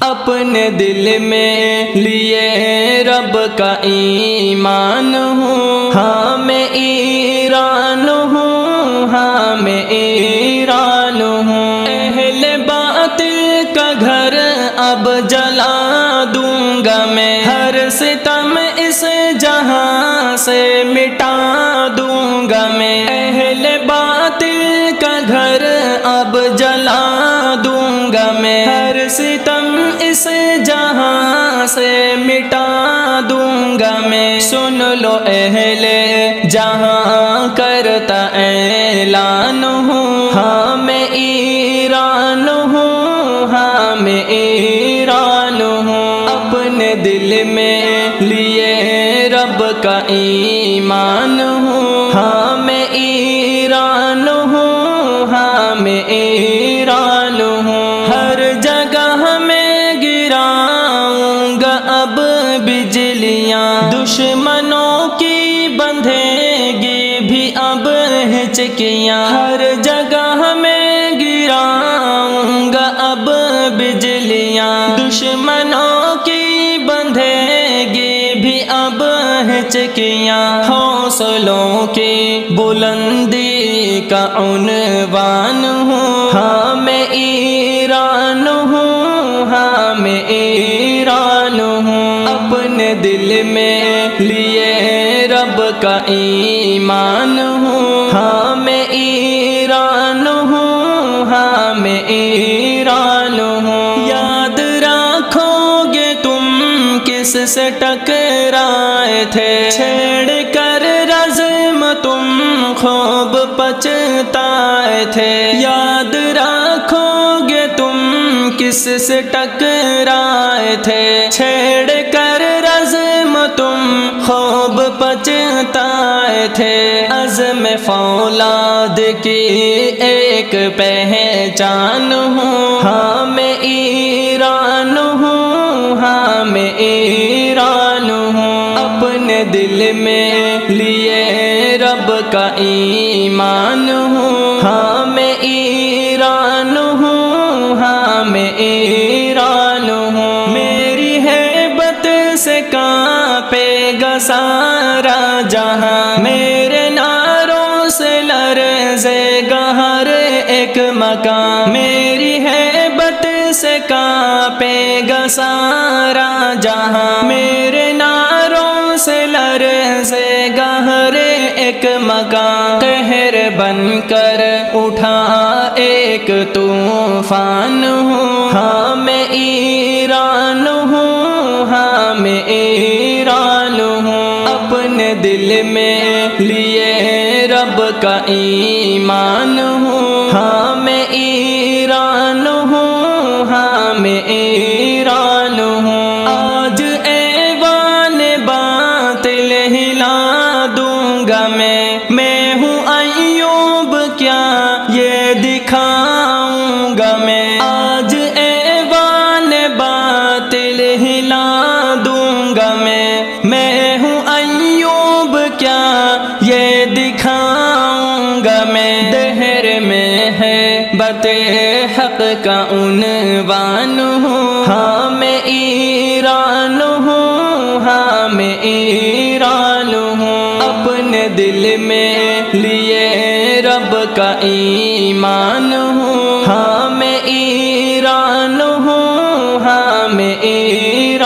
اپنے دل میں لیے رب کا ایمان ہوں، ہاں میں ایران ہوں، ہاں میں ایران ہوں۔ اہل باطل کا گھر اب جلا دوں گا میں، ہر ستم اس جہاں سے مٹا دوں گا میں۔ اہل باطل کا گھر اب جلا دوں گا میں، ہر ستم اس جہاں سے مٹا دوں گا میں۔ سن لو اہل جہاں کرتا اعلان ہوں، ہاں میں ایران ہوں، ہاں میں ایران ہوں۔ اپنے دل میں لیے رب کا ایمان ہوں، ہاں میں ایران ہوں، ہاں میں ایران ہوں۔ ہر جگہ میں گراؤں گا اب بجلیاں، دشمنوں کی بندھیں گی بھی اب ہچکیاں۔ ہر جگہ میں گراؤں گا اب بجلیاں، دشمنوں کی بندھیں گی بھی اب ہچکیاں۔ حوصلوں کی بلندی کا عنوان ہوں، ہاں میں ایران ہوں، ہاں میں ایران ہوں۔ اپنے دل میں لیے رب کا ایمان ہوں، ہاں میں ایران ہوں، ہاں میں ایران ہوں۔ یاد رکھو گے تم کس سے ٹکرائے تھے، چھیڑ کر رزم تم خوب پچھتائے تھے۔ یاد رکھو گے تم کس سے ٹکرائے تھے، چھیڑ کر رزم تم خوب پچھتائے تھے۔ عزم فولاد کی ایک پہچان ہوں، ہاں میں ایران ہوں، ہاں میں ایران ہوں۔ اپنے دل میں لیے رب کا ایمان ہوں، ہاں میں ایران ہوں، ہاں میں ایران ہوں۔ میری ہیبت سے کانپے گا سارا جہاں، میرے نعروں سے لرزے گا ہر ایک مکان۔ میری ہیبت سے کانپے گا سارا جہاں، میرے نعروں سے لرزے گا ہر ایک مکان۔ قہر بن کر اٹھا ایک طوفان ہوں، ہاں میں ایران ہوں، ہاں میں ایران ہوں۔ اپنے دل میں لیے رب کا ایمان ہوں، ہاں میں ایران ہوں، ہاں میں ایران ہوں۔ آج ایوان باطل ہلا دوں گا میں ہوں ایوب کیا یہ دکھاؤں گا میں۔ آج ایوان باطل ہلا دوں گا میں ہوں ایوب کیا یہ دکھاؤں گا میں۔ دہر میں ہے بت حق کا عنوان ہوں، ہاں میں ایران ہوں، ہاں میں ایران ہوں۔ اپنے دل میں لیے رب کا ایمان ہوں، ہاں میں ایران ہوں، ہاں میں ایران